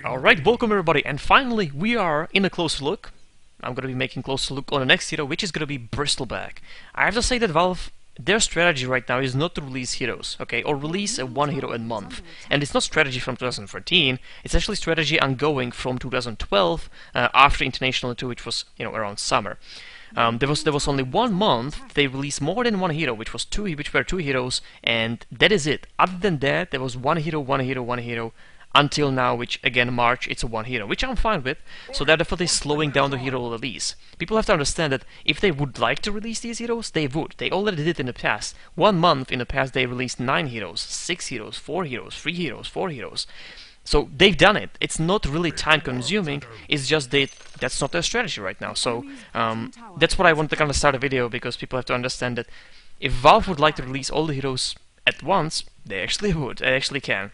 Alright, welcome everybody, and finally we are in a closer look. I'm gonna be making a closer look on the next hero, which is gonna be Bristleback. I have to say that Valve, their strategy right now is not to release heroes, okay, or release one hero a month. And it's not strategy from 2014, it's actually strategy ongoing from 2012, after International 2, which was, around summer. There was only 1 month they released more than one hero, which were two heroes, and that is it. Other than that, there was one hero, until now, which again March, it's a one hero, which I'm fine with. So they're definitely slowing down the hero release. People have to understand that if they would like to release these heroes, they would. They already did in the past. 1 month in the past they released 9 heroes, 6 heroes, 4 heroes, 3 heroes, 4 heroes. So they've done it. It's not really time consuming, it's just that's not their strategy right now. So that's what I want to kind of start a video, because people have to understand that if Valve would like to release all the heroes at once, they actually would, they actually can.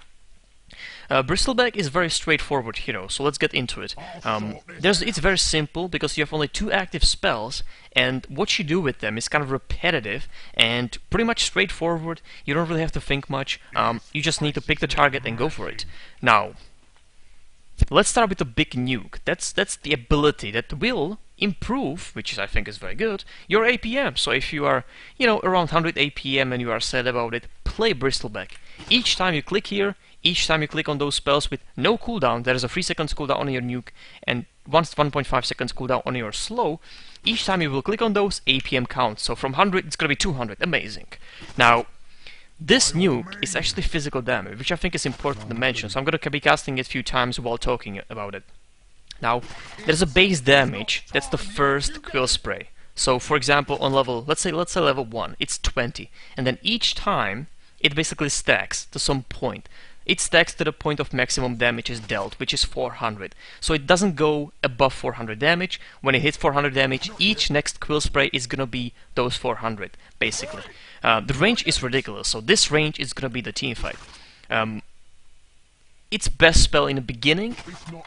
Bristleback is a very straightforward hero, so let's get into it. It's very simple because you have only 2 active spells, and what you do with them is kind of repetitive and pretty much straightforward. You don't really have to think much. You just need to pick the target and go for it. Now, let's start with the big nuke. That's the ability that will improve, which I think is very good, your APM. So if you are, around 100 APM and you are sad about it, play Bristleback. Each time you click here, each time you click on those spells with no cooldown, there is a 3 seconds cooldown on your nuke and 1.5 seconds cooldown on your slow. Each time you will click on those, APM counts. So from 100, it's gonna be 200. Amazing. Now, this nuke is actually physical damage, which I think is important to mention. So I'm gonna be casting it a few times while talking about it. Now, there's a base damage. That's the first Quill spray. So, for example, on level, let's say level 1, it's 20, and then each time it basically stacks to some point. It stacks to the point of maximum damage is dealt, which is 400. So it doesn't go above 400 damage. When it hits 400 damage, each next Quill spray is gonna be those 400, basically. The range is ridiculous, so this range is gonna be the team fight. It's best spell in the beginning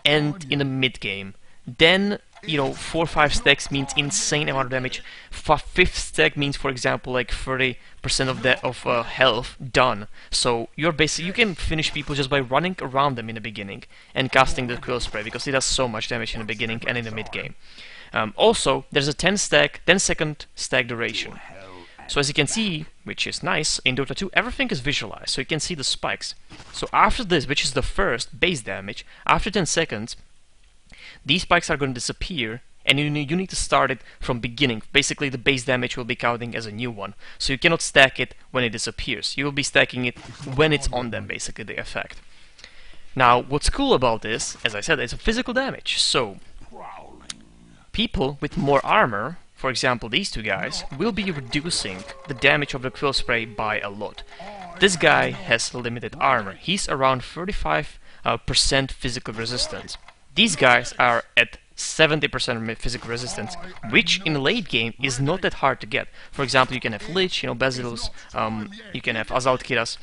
and in the mid game. Then, 4 or 5 stacks means insane amount of damage. 5th stack means, for example, like 30% of health done. So you can finish people just by running around them in the beginning and casting the Quill spray, because it does so much damage in the beginning and in the mid game. Also, there's a 10 second stack duration. So as you can see, which is nice, in Dota 2 everything is visualized, so you can see the spikes. So after this, which is the first base damage, after 10 seconds, these spikes are going to disappear, and you need to start it from beginning. Basically, the base damage will be counting as a new one, so you cannot stack it when it disappears. You will be stacking it when it's on them, basically, the effect. Now, what's cool about this, as I said, it's a physical damage, so people with more armor, for example these two guys, will be reducing the damage of the Quill spray by a lot. This guy has limited armor. He's around 35% physical resistance. These guys are at 70% physical resistance, which in late game is not that hard to get. For example, you can have Lich, Basilius, you can have Assault Kiras,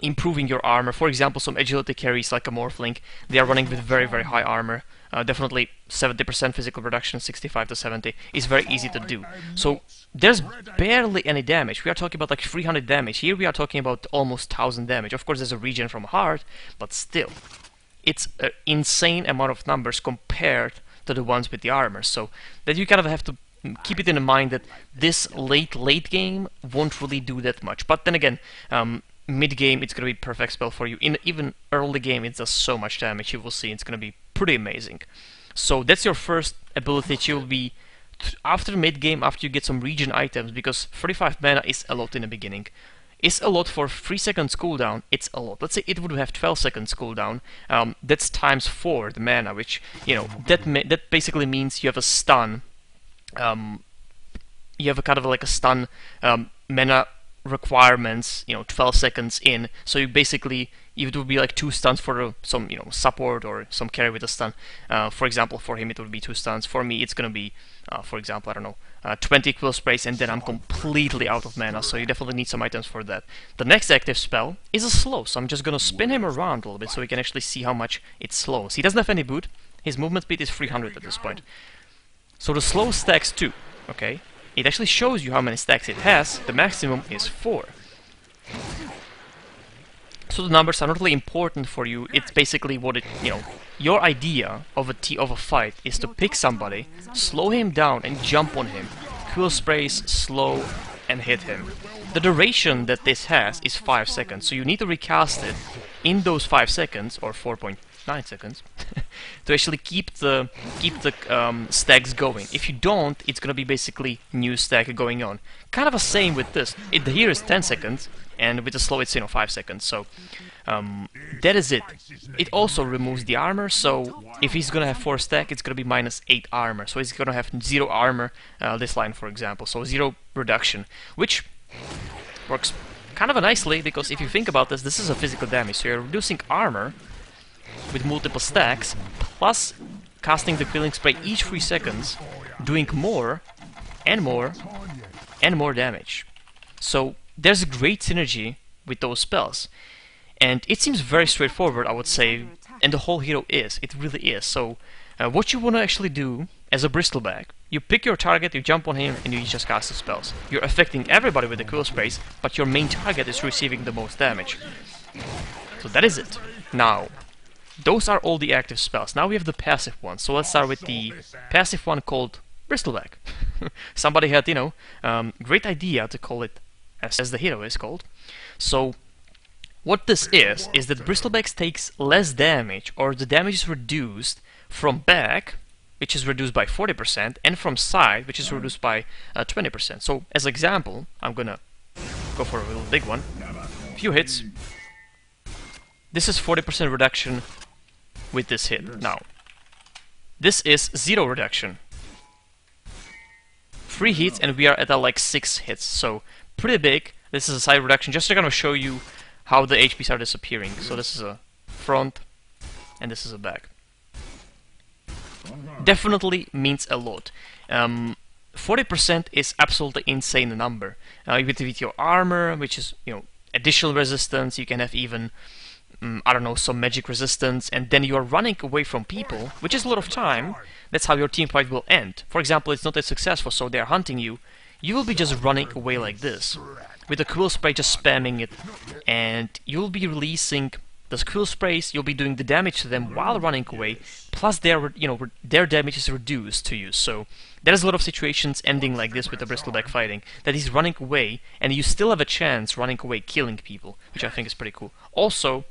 improving your armor. For example, some agility carries like a Morphling, they are running with very, very high armor. Definitely 70% physical reduction, 65 to 70 is very easy to do. So there's barely any damage. We are talking about like 300 damage. Here we are talking about almost 1000 damage. Of course, there's a regen from heart, but still, it's an insane amount of numbers compared to the ones with the armor. So that you kind of have to keep it in mind that this late game won't really do that much. But then again, mid game it's gonna be perfect spell for you. In even early game it does so much damage. You will see it's gonna be pretty amazing. So that's your first ability that you'll be after mid game, after you get some regen items, because 35 mana is a lot in the beginning. It's a lot for 3 seconds cooldown, it's a lot. Let's say it would have 12 seconds cooldown, that's times 4 the mana, which, that basically means you have a stun, you have a kind of like a stun mana requirements, 12 seconds in, so you basically, it would be like 2 stuns for some, support or some carry with a stun. For example, for him it would be 2 stuns, for me it's gonna be, for example, I don't know, 20 Quill sprays, and then I'm completely out of mana, so you definitely need some items for that. The next active spell is a slow, so I'm just gonna spin him around a little bit so we can actually see how much it slows. He doesn't have any boot, his movement speed is 300 at this point. So the slow stacks 2, okay? It actually shows you how many stacks it has. The maximum is 4. So the numbers are not really important for you. It's basically what it, your idea of a fight is to pick somebody, slow him down and jump on him. Quill sprays, slow, and hit him. The duration that this has is 5 seconds, so you need to recast it in those 5 seconds, or 4.9 seconds, to actually keep the stacks going. If you don't, it's gonna be basically new stack going on. Kind of the same with this. Here is 10 seconds, and with the slow it's 5 seconds. So that is it. It also removes the armor, so if he's gonna have 4 stack, it's gonna be -8 armor. So he's gonna have 0 armor, this line for example, so 0 reduction, which works kind of nicely, because if you think about this, this is a physical damage, so you're reducing armor with multiple stacks, plus casting the Quilling Spray each 3 seconds, doing more and more and more damage. So there's a great synergy with those spells, and it seems very straightforward, I would say, and the whole hero is. It really is. So what you want to actually do as a Bristleback, you pick your target, you jump on him, and you just cast the spells. You're affecting everybody with the Quill Sprays, but your main target is receiving the most damage. So that is it. Now, those are all the active spells. Now we have the passive ones. So let's start with the passive one called Bristleback. Somebody had, great idea to call it as the hero is called. So what this is that Bristleback takes less damage, or the damage is reduced from back, which is reduced by 40%, and from side, which is reduced by 20%. So as an example, I'm gonna go for a little big one. Few hits. This is 40% reduction with this hit. Now, this is 0 reduction. 3 hits, and we are at like 6 hits, so pretty big. This is a side reduction, just to kind of show you how the HPs are disappearing. So this is a front, and this is a back. Definitely means a lot. 40% is absolutely insane number. With your armor, which is additional resistance, you can have even I don't know, some magic resistance, and then you are running away from people, which is a lot of time. That's how your team fight will end. For example, it's not as successful, so they're hunting you. You will be just running away like this, with the Quill Spray just spamming it, and you'll be releasing the Quill Sprays, you'll be doing the damage to them while running away, plus their damage is reduced to you. So there's a lot of situations ending like this with the Bristleback fighting, that he's running away, and you still have a chance running away killing people, which I think is pretty cool. Also,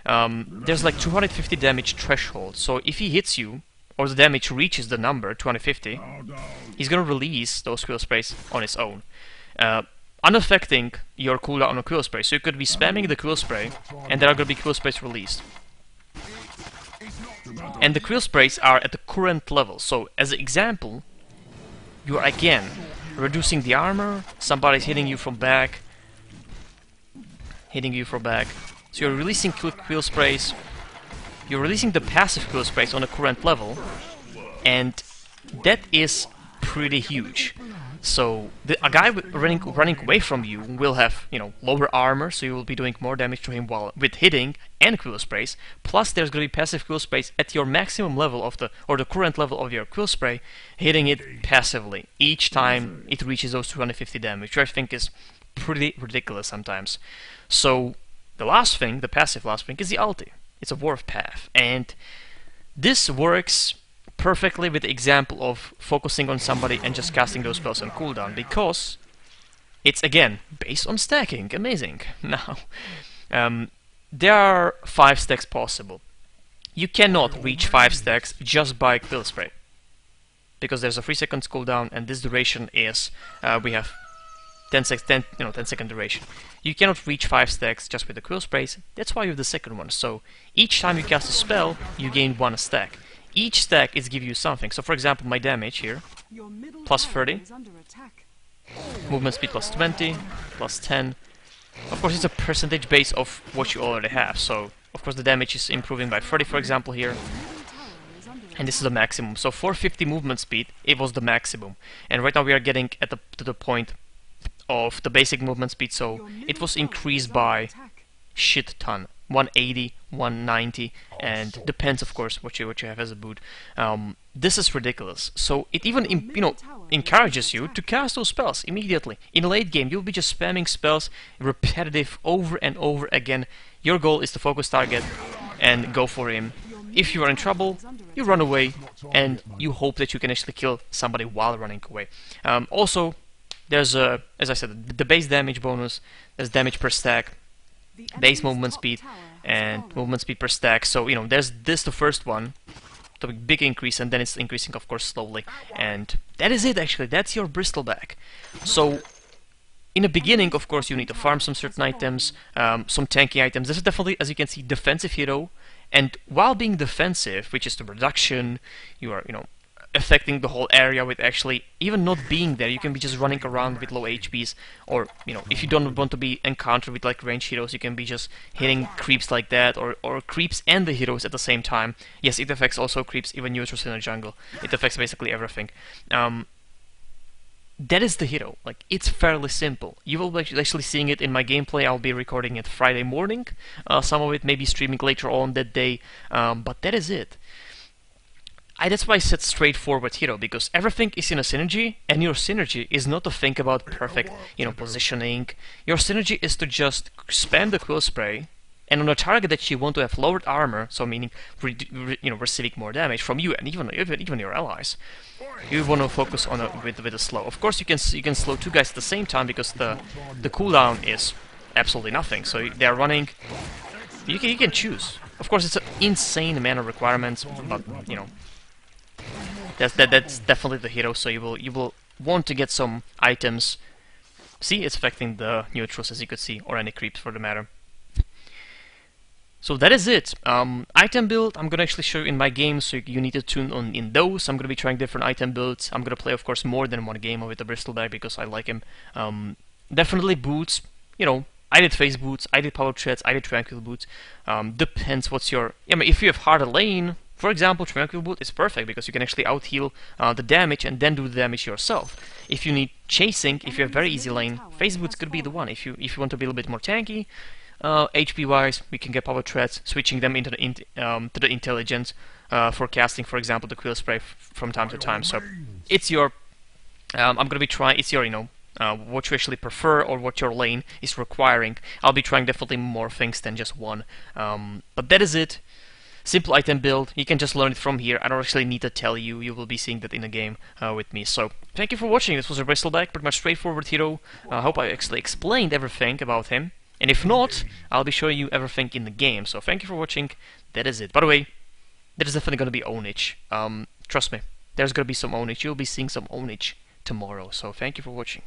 there's like 250 damage threshold, so if he hits you, or the damage reaches the number 250, he's gonna release those Quill Sprays on his own, unaffecting your cooldown on a Quill Spray. So you could be spamming the Quill Spray, and there are gonna be Quill Sprays released. And the Quill Sprays are at the current level, so as an example, you are again reducing the armor, somebody's hitting you from back, so you're releasing Quill Sprays, you're releasing the passive Quill Sprays on the current level, and that is pretty huge. So a guy running away from you will have lower armor, so you will be doing more damage to him with hitting and Quill Sprays. Plus, there's going to be passive Quill Sprays at your maximum level of the current level of your Quill Spray, hitting it passively each time it reaches those 250 damage, which I think is pretty ridiculous sometimes. So the last thing, the passive last thing, is the ulti. It's a Warpath, and this works perfectly with the example of focusing on somebody and just casting those spells on cooldown, because it's again based on stacking. Amazing. Now, there are 5 stacks possible. You cannot reach 5 stacks just by Quill Spray, because there's a 3 seconds cooldown, and this duration is we have 10 second duration. You cannot reach 5 stacks just with the Quill Sprays. That's why you have the second one. So each time you cast a spell, you gain 1 stack. Each stack is give you something. So for example, my damage here, plus 30, movement speed plus 20, plus 10. Of course, it's a percentage base of what you already have. So of course the damage is improving by 30, for example, here. And this is the maximum. So 450 movement speed, it was the maximum. And right now we are getting at to the point of the basic movement speed, so it was increased by shit ton. 180, 190, and depends of course what you have as a boot. This is ridiculous. So it even encourages you to cast those spells immediately. In late game, you'll be just spamming spells repetitive over and over again. Your goal is to focus target, and go for him. If you are in trouble, you run away, and you hope that you can actually kill somebody while running away. Also, there's as I said, the base damage bonus, there's damage per stack, base movement speed, and movement speed per stack. So, you know, there's this, the first one, the big increase, and then it's increasing, of course, slowly. And that is it, actually. That's your Bristleback. So, in the beginning, of course, you need to farm some certain items, some tanky items. This is definitely, as you can see, defensive hero. And while being defensive, which is the reduction, you are, you know, affecting the whole area with actually even not being there. You can be just running around with low HPs, or, you know, if you don't want to be encountered with like ranged heroes, you can be just hitting creeps like that, or creeps and the heroes at the same time. Yes, it affects also creeps, even neutrals in the jungle. It affects basically everything. That is the hero. Like, it's fairly simple. You will be actually seeing it in my gameplay. I'll be recording it Friday morning. Some of it may be streaming later on that day, but that is it. That's why I said straightforward hero, because everything is in a synergy, and your synergy is not to think about perfect, you know, positioning. Your synergy is to just spam the Quill spray, and on a target that you want to have lowered armor, so meaning you know, receiving more damage from you and even your allies, you want to focus on with a slow. Of course, you can slow two guys at the same time, because the cooldown is absolutely nothing. So they are running. You can choose. Of course, it's an insane mana requirements, but you know. That's definitely the hero, so you will want to get some items. See, it's affecting the neutrals, as you could see, or any creeps for the matter. So that is it. Item build, I'm gonna actually show you in my game, so you need to tune on in those. I'm gonna be trying different item builds. I'm gonna play, of course, more than one game with the Bristleback because I like him. Definitely boots, you know. I did face boots, I did power treads, I did tranquil boots. Depends what's your... I mean, if you have harder lane, for example, tranquil boot is perfect because you can actually out-heal the damage and then do the damage yourself. If you need chasing, if you have very easy lane, face boots could be the one. If you want to be a little bit more tanky, HP-wise, we can get power treads, switching them into to the intelligence for casting, for example, the Quill spray from time to time. So it's your... I'm gonna be trying... It's your, you know, what you actually prefer or what your lane is requiring. I'll be trying definitely more things than just one. But that is it. Simple item build. You can just learn it from here. I don't actually need to tell you. You will be seeing that in the game with me. So thank you for watching. This was a Bristleback, pretty much straightforward hero. I hope I actually explained everything about him. And if not, I'll be showing you everything in the game. So thank you for watching. That is it. By the way, there is definitely going to be ownage. Trust me. There's going to be some ownage. You'll be seeing some ownage tomorrow. So thank you for watching.